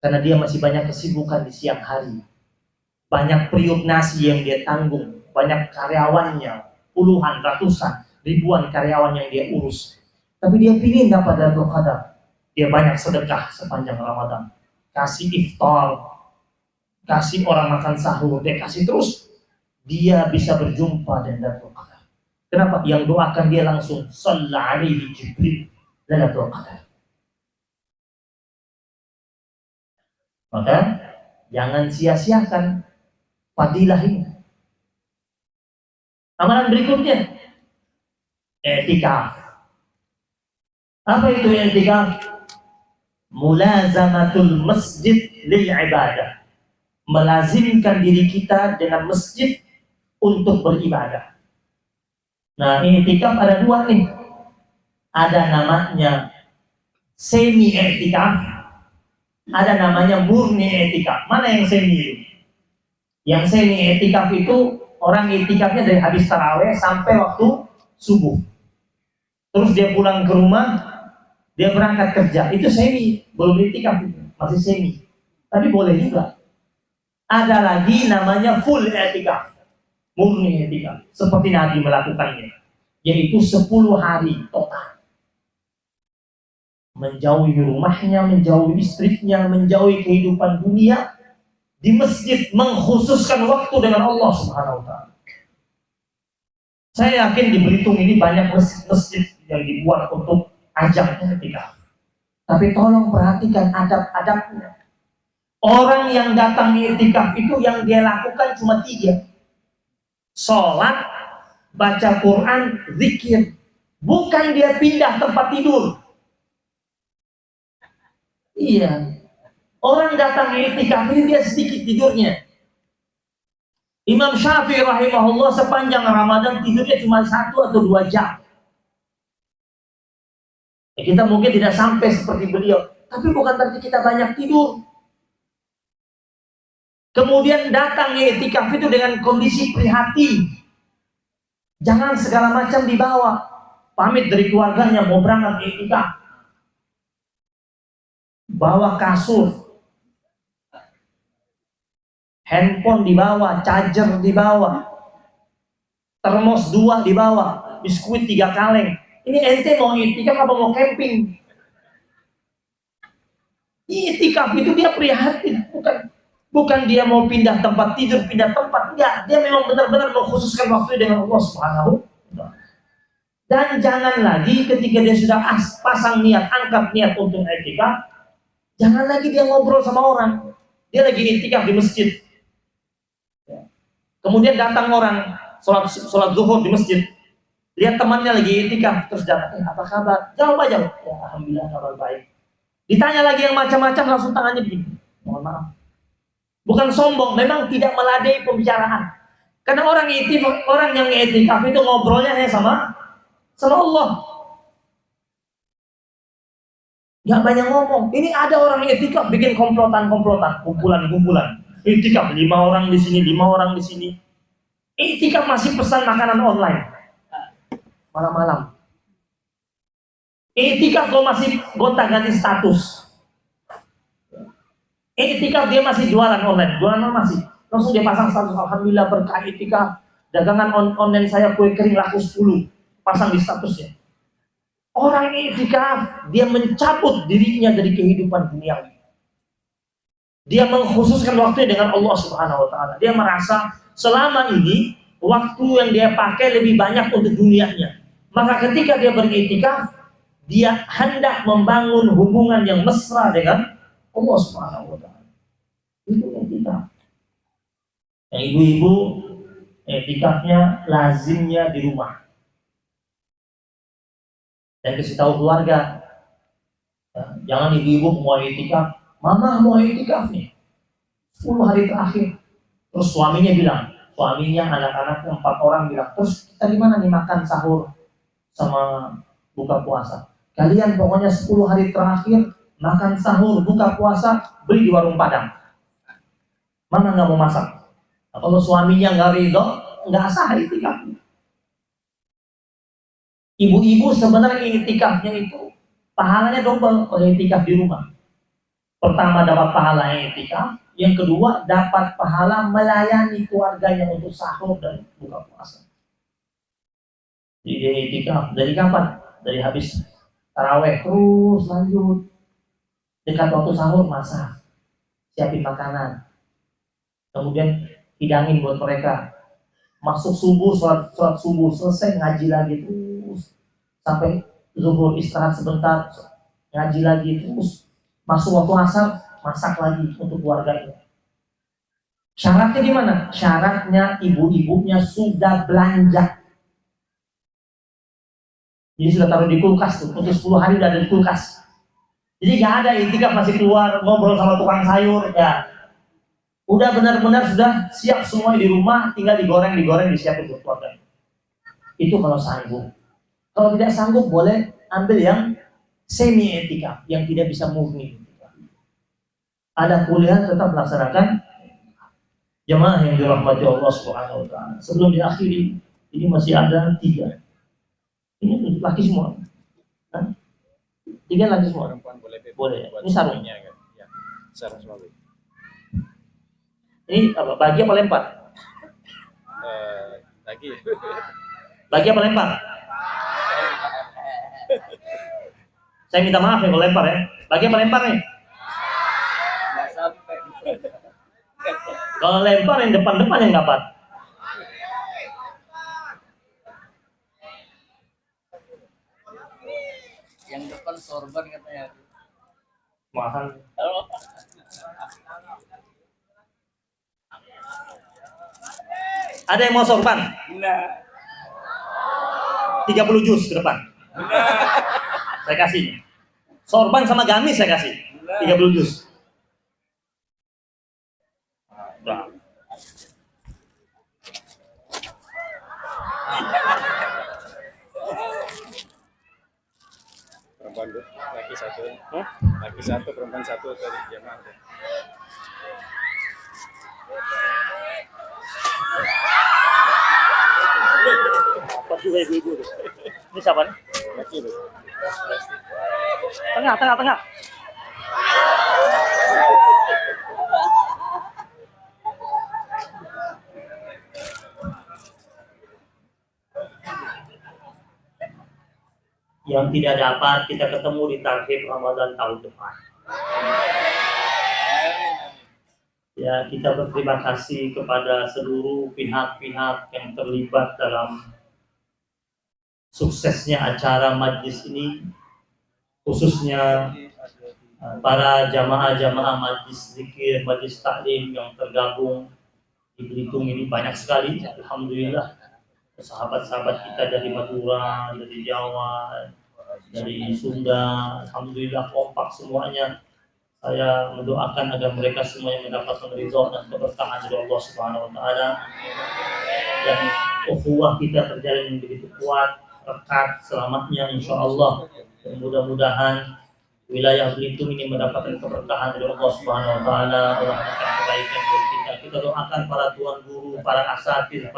karena dia masih banyak kesibukan di siang hari. Banyak periuk nasi yang dia tanggung, banyak karyawannya, puluhan, ratusan, ribuan karyawan yang dia urus. Tapi dia pilih dapat Lailatul Qadar. Dia banyak sedekah sepanjang Ramadan. Kasih iftar, kasih orang makan sahur, dia kasih terus. Dia bisa berjumpa dengan Lailatul Qadar. Kenapa? Yang doakan dia langsung Shalla alaihi Jibril Lailatul Qadar. Maka jangan sia-siakan fadilah ini. Amalan berikutnya, i'tikaf. Apa itu i'tikaf? Mulazamatul masjid lil ibadah. Melazimkan diri kita dengan masjid untuk beribadah. Nah, i'tikaf ada dua nih. Ada namanya semi i'tikaf, ada namanya murni i'tikaf. Mana yang semi? Yang semi i'tikaf itu orang i'tikafnya dari habis tarawih sampai waktu subuh. Terus dia pulang ke rumah, dia berangkat kerja. Itu semi, belum i'tikaf, masih semi. Tapi boleh juga. Ada lagi namanya full i'tikaf, murni i'tikaf, seperti Nabi melakukannya, yaitu 10 hari total. Menjauhi rumahnya, menjauhi istrinya, menjauhi kehidupan dunia, di masjid mengkhususkan waktu dengan Allah Subhanahu wa Ta'ala. Saya yakin di Belitung ini banyak masjid yang dibuat untuk ajang i'tikaf. Tapi tolong perhatikan adab-adabnya. Orang yang datang i'tikaf itu yang dia lakukan cuma 3. Sholat, baca Quran, zikir. Bukan dia pindah tempat tidur. Iya. Orang datang i'tikaf ini dia sedikit tidurnya. Imam Syafi'i rahimahullah sepanjang Ramadan tidurnya cuma 1 atau 2 jam. Kita mungkin tidak sampai seperti beliau, tapi bukan berarti kita banyak tidur. Kemudian datang i'tikaf itu dengan kondisi prihatin. Jangan segala macam dibawa. Pamit dari keluarganya mau berangkat i'tikaf, bawa kasur, handphone dibawa, charger dibawa, termos 2 dibawa, biskuit 3 kaleng. Ini ente mau i'tikaf apa mau camping? I'tikaf itu dia prihatin, bukan dia mau pindah tempat tidur, pindah tempat, enggak. Dia memang benar-benar mengkhususkan waktu dengan Allah Subhanahu wa Ta'ala. Dan jangan lagi ketika dia sudah pasang niat, angkat niat untuk i'tikaf, jangan lagi dia ngobrol sama orang. Dia lagi i'tikaf di masjid. Kemudian datang orang sholat zuhur di masjid, lihat temannya lagi i'tikaf, terus datang, apa kabar? Jawab aja, ya alhamdulillah kabar baik. Ditanya lagi yang macam-macam, langsung tangannya begini, mohon maaf. Bukan sombong, memang tidak meladai pembicaraan. Karena orang yang i'tikaf itu ngobrolnya hanya sama Allah. Gak banyak ngomong. Ini ada orang i'tikaf bikin komplotan, kumpulan. I'tikaf 5 orang di sini, 5 orang di sini. I'tikaf masih pesan makanan online malam-malam. I'tikaf kalau masih gonta-ganti status. I'tikaf dia masih jualan online masih. Langsung dia pasang status, alhamdulillah berkah i'tikaf. Dagangan online saya kue kering laku 10. Pasang di statusnya. Orang i'tikaf dia mencabut dirinya dari kehidupan duniawi. Dia mengkhususkan waktu dengan Allah Subhanahu wa Ta'ala. Dia merasa selama ini waktu yang dia pakai lebih banyak untuk dunianya. Maka ketika dia beriktikaf, dia hendak membangun hubungan yang mesra dengan Allah Subhanahu wa Ta'ala. Itu i'tikaf. Yang ibu-ibu i'tikafnya lazimnya di rumah. Dan kasih tahu keluarga, jangan ibu-ibu mau i'tikaf, mama mau i'tikaf nih 10 hari terakhir. Terus suaminya bilang, anak-anaknya 4 orang bilang, terus kita gimana nih makan sahur sama buka puasa? Kalian pokoknya 10 hari terakhir makan sahur, buka puasa, beli di warung Padang. Mana nggak mau masak? Nah, kalau suaminya nggak ridho, nggak sah i'tikaf. Ibu-ibu sebenarnya iktikafnya itu pahalanya double kalau iktikaf di rumah. Pertama dapat pahala iktikaf, yang kedua dapat pahala melayani keluarganya untuk sahur dan buka puasa. Jadi dia iktikaf dari kapan? Dari habis taraweh terus lanjut. Dekat waktu sahur masak, siapin makanan, kemudian hidangin buat mereka. Masuk subuh, sholat subuh selesai ngaji lagi terus sampai zuhur istirahat sebentar, ngaji lagi terus. Masuk waktu asar masak lagi untuk keluarganya. Syaratnya gimana? Syaratnya ibu-ibunya sudah belanja. Jadi sudah taruh di kulkas tuh, untuk 10 hari udah ada di kulkas. Jadi gak ada iktikaf masih keluar ngobrol sama tukang sayur ya. Udah benar-benar sudah siap semua di rumah, tinggal digoreng disiapin buat keluarga. Itu kalau sanggup. Kalau tidak sanggup boleh ambil yang semi etika, yang tidak bisa murni. Ada kuliah tetap melaksanakan. Jemaah yang dirahmati Allah Subhanahu wa taala. Sebelum diakhiri, ini masih ada 3. Ini untuk laki semua. Hah? 3 laki semua. Boleh. Ini sarung. Ya, sarung semua. Ini apa? Bagi apa lempar? Lagi. Bagi apa lempar? Saya minta maaf ya kalau lempar ya. Bagi apa lempar nih? Kalau lempar yang depan-depan yang dapat. Yang depan sorban katanya. Mahal. Ada yang mau sorban? Nah. 30 juz ke depan. Saya kasih. Sorban sama gamis saya kasih. 30 juz. Nah. Perempuan tuh, laki 1. Laki 1, perempuan 1 dari jamaah. Apa juga ibu-ibu tuh? Ini siapa nih? Laki tuh. Tengah. Yang tidak dapat kita ketemu di tarhib Ramadan tahun depan. Ya, kita berterima kasih kepada seluruh pihak-pihak yang terlibat dalam suksesnya acara majlis ini, khususnya para jamaah-jamaah majlis zikir, majlis taklim yang tergabung di Belitung ini banyak sekali. Alhamdulillah, sahabat-sahabat kita dari Madura, dari Jawa, dari Sunda, alhamdulillah kompak semuanya. Saya mendoakan agar mereka semuanya mendapatkan ridho dan keberkahan dari Allah Subhanahu wa taala. Dan ukhuwah kita terjalin begitu kuat, rekat selamatnya insyaallah. Dan mudah-mudahan wilayah Belitung ini mendapatkan keberkahan dari Allah Subhanahu wa taala. Allah akan kebaikan buat kita. Kita doakan para tuan guru, para asatidzah,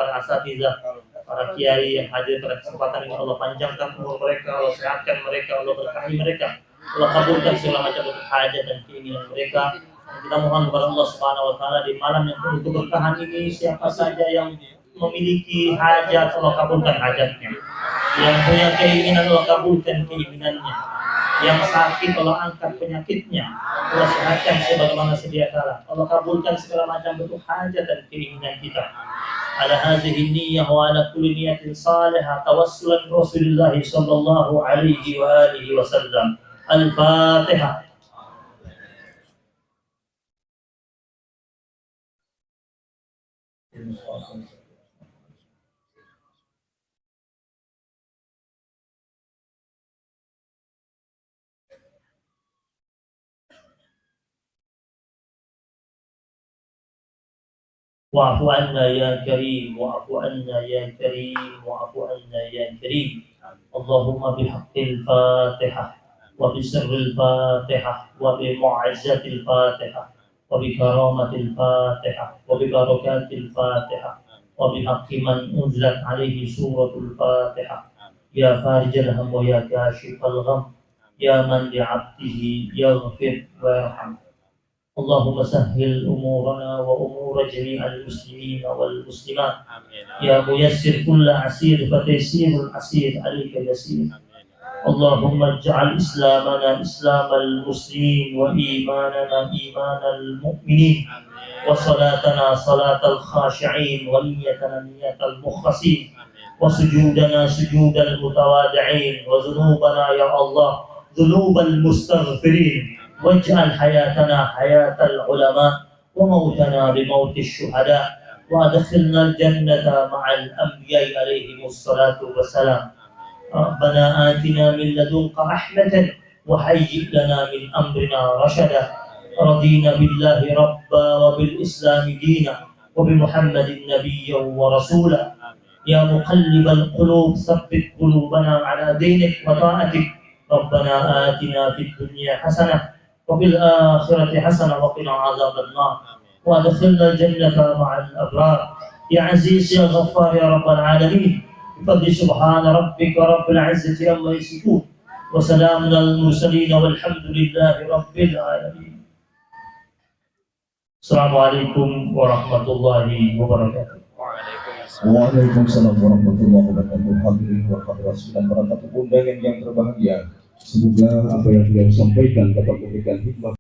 para kiai yang hadir pada kesempatan ini. Allah panjangkan umur mereka, Allah sehatkan mereka, Allah berkahi mereka, Allah kabulkan segala macam bentuk hajat dan keinginan mereka. Dan kita mohon kepada Allah Subhanahu wa taala di malam yang penuh keberkahan ini, siapa saja yang memiliki hajat, Allah kabulkan hajatnya. Yang punya keinginan, Allah kabulkan keinginannya. Yang sakit, Allah angkat penyakitnya. Allah sehatkan sebagaimana sedia kala. Allah kabulkan segala macam bentuk hajat dan keinginan kita. Ala hadhihi niyyah wa ala kulli niyatin salihah tawassulan Rasulullah sallallahu alaihi wa alihi wasallam. Al-Fatihah. Wa'fu anna ya karim, wa'fu anna ya karim, wa'fu anna ya karim. Allahumma bihaqqil Fatihah wa bisirril Fatihah wa bimu'azzatil Fatihah wa bikaramatil Fatihah wa bibarakatil Fatihah wa bihaqqi man unzilat alaihi suratul Fatihah يا فارج الهم ويا كاشف الغم يا من لعبده يغفر ويرحم. اللهم سهل أمورنا وأمور جميع المسلمين والمسلمات. يا ميسر كل عسير فتيسير العسير عليك يسير. اللهم اجعل إسلامنا إسلام المسلمين وإيماننا إيمان المؤمنين وصلاتنا صلاة الخاشعين ونيتنا نية المخلصين وسجودنا سجود المتواضعين وذنوبنا يا الله ذنوب المستغفرين. واجعل حياتنا حياة العلماء وموتنا بموت الشهداء وأدخلنا الجنة مع الأنبياء عليهم الصلاة والسلام. ربنا آتنا من لدنك رحمة وهيئ لنا من أمرنا رشدا. رضينا بالله ربا وبالإسلام دينا وبمحمد نبيا ورسولا. يا مقلب القلوب ثبت قلوبنا على دينك وطاعتك. ربنا آتنا في الدنيا حسنة وفي الآخرة حسنة وقنا عذاب النار وأدخلنا الجنة مع الأبرار. يا عزيز يا غفار يا رب العالمين. بفضل سبحان ربك رب العزة عما يصفون وسلام على المرسلين والحمد لله رب العالمين. السلام عليكم ورحمة الله وبركاته. Waalaikumsalam warahmatullahi wabarakatuh. Hadirin wa hadirat sekalian, para tamu undangan yang terbahagia, semoga apa yang beliau sampaikan dapat memberikan hikmah